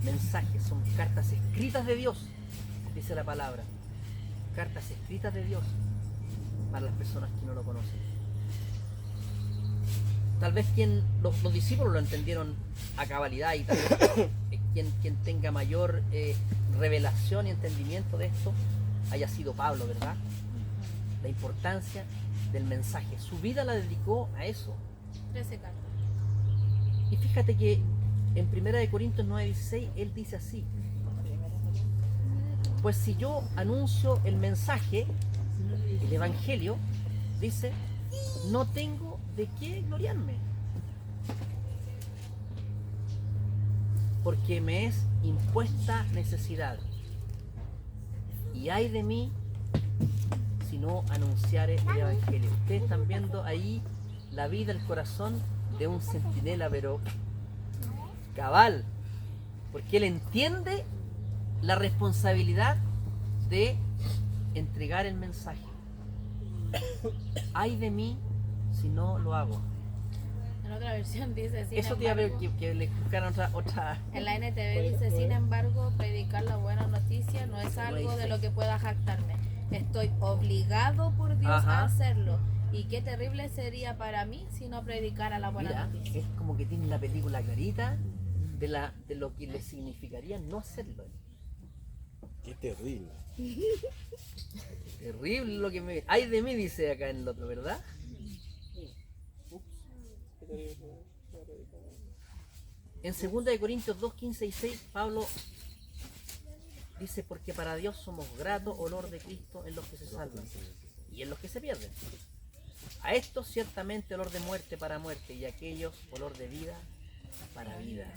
C: mensajes, somos cartas escritas de Dios, dice la palabra. Cartas escritas de Dios para las personas que no lo conocen. Tal vez los discípulos lo entendieron a cabalidad y tal vez quien tenga mayor revelación y entendimiento de esto haya sido Pablo, ¿verdad? La importancia del mensaje. Su vida la dedicó a eso.
J: 13 cartas.
C: Y fíjate que en 1 Corintios 9:16 él dice así: pues si yo anuncio el mensaje, el evangelio, dice, no tengo de qué gloriarme, porque me es impuesta necesidad, y ay de mí si no anunciare el evangelio. Ustedes están viendo ahí la vida, el corazón de un centinela, pero cabal, porque él entiende la responsabilidad de entregar el mensaje. Ay de mí si no lo hago.
J: En otra versión dice, sin
C: Eso te iba a ver
J: embargo,
C: que le buscaran otra.
J: en la NTV dice, sin embargo, predicar la buena noticia no es algo de lo que pueda jactarme. Estoy obligado por Dios
C: Ajá.
J: a hacerlo. Y qué terrible sería para mí si no predicara la buena
C: Mira,
J: noticia.
C: es como que tiene la película clarita de lo que le significaría no hacerlo.
H: Qué terrible.
C: Terrible lo que me... Ay de mí, dice acá en el otro, ¿verdad? En 2 Corintios 2, 15 y 6, Pablo dice, porque para Dios somos grato olor de Cristo en los que se salvan y en los que se pierden. A estos ciertamente olor de muerte para muerte, y a aquellos olor de vida para vida.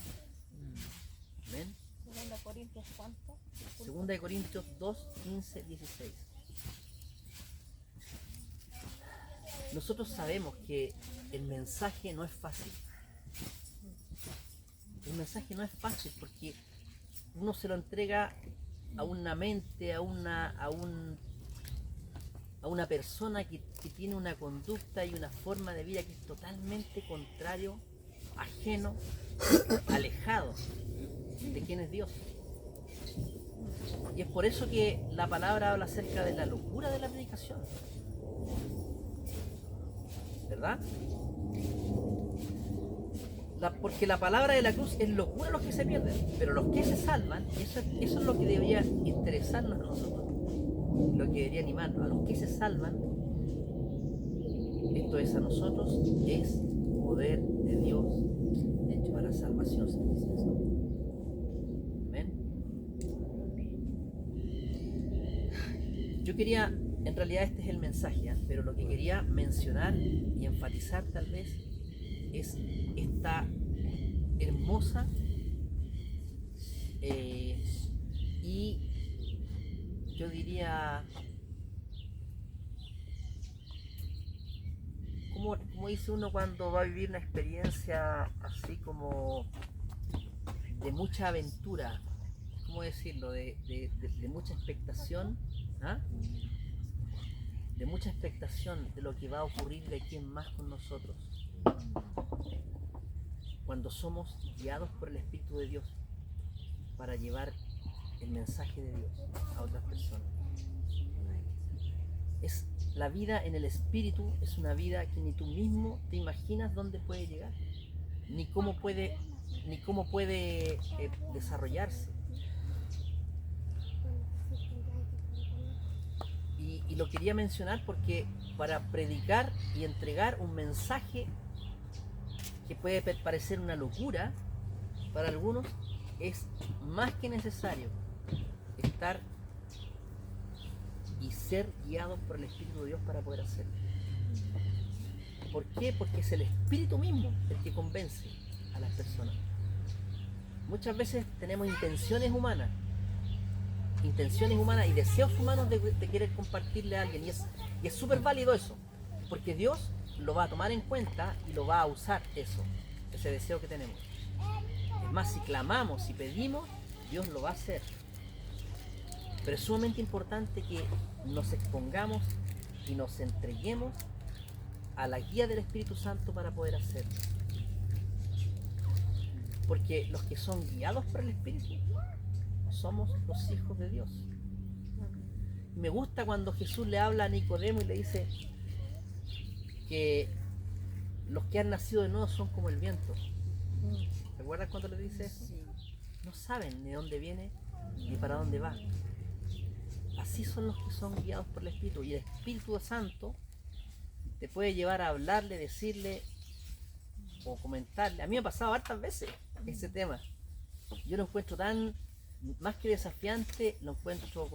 C: Amén.
J: 2 Corintios, ¿cuánto?
C: 2 Corintios 2, 15, 16. Nosotros sabemos que el mensaje no es fácil. El mensaje no es fácil porque uno se lo entrega a una mente, a una persona que tiene una conducta y una forma de vida que es totalmente contrario, ajeno, alejado de quién es Dios. Y es por eso que la palabra habla acerca de la locura de la predicación, ¿verdad? Porque la palabra de la cruz es locura a los que se pierden, pero los que se salvan, eso es lo que debería interesarnos a nosotros, lo que debería animarnos. A los que se salvan, esto es a nosotros, es poder de Dios para salvación. Amén. Yo quería, en realidad este es el mensaje, pero lo que quería mencionar y enfatizar tal vez es esta hermosa y yo diría, como dice uno cuando va a vivir una experiencia así como de mucha aventura, ¿cómo decirlo? De mucha expectación, ¿ah? De mucha expectación de lo que va a ocurrir de aquí en más con nosotros. Cuando somos guiados por el Espíritu de Dios para llevar el mensaje de Dios a otras personas. La vida en el Espíritu es una vida que ni tú mismo te imaginas dónde puede llegar, ni cómo puede desarrollarse. Y lo quería mencionar porque para predicar y entregar un mensaje que puede parecer una locura para algunos, es más que necesario estar y ser guiados por el Espíritu de Dios para poder hacerlo. ¿Por qué? Porque es el Espíritu mismo el que convence a las personas. Muchas veces tenemos intenciones humanas y deseos humanos de querer compartirle a alguien, y es súper válido eso, porque Dios lo va a tomar en cuenta y lo va a usar ese deseo que tenemos. Es más, si clamamos, si pedimos, Dios lo va a hacer. Pero es sumamente importante que nos expongamos y nos entreguemos a la guía del Espíritu Santo para poder hacerlo. Porque los que son guiados por el Espíritu somos los hijos de Dios. Y me gusta cuando Jesús le habla a Nicodemo y le dice que los que han nacido de nuevo son como el viento. ¿Recuerdas cuando le dice eso? No saben ni dónde viene ni para dónde va. Así son los que son guiados por el Espíritu. Y el Espíritu Santo te puede llevar a hablarle, decirle o comentarle. A mí me ha pasado hartas veces ese tema. Yo lo encuentro tan, más que desafiante, lo encuentro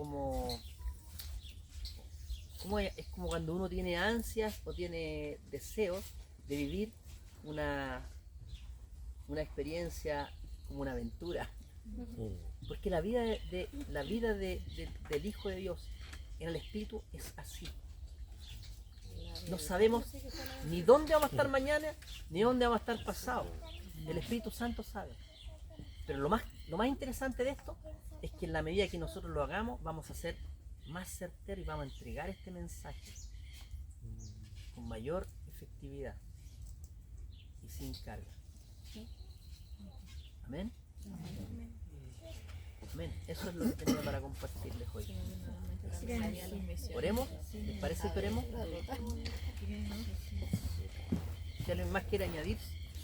C: es como cuando uno tiene ansias o tiene deseos de vivir una experiencia como una aventura. Porque la vida del Hijo de Dios en el Espíritu es así. No sabemos ni dónde vamos a estar mañana, ni dónde vamos a estar pasado. El Espíritu Santo sabe. Pero lo más interesante de esto es que en la medida que nosotros lo hagamos, vamos a ser más certeros y vamos a entregar este mensaje con mayor efectividad y sin carga. Amén. Amén. Eso es lo que tenía para compartirles hoy. ¿Oremos? ¿Les parece que oremos? Si alguien más quiere añadir.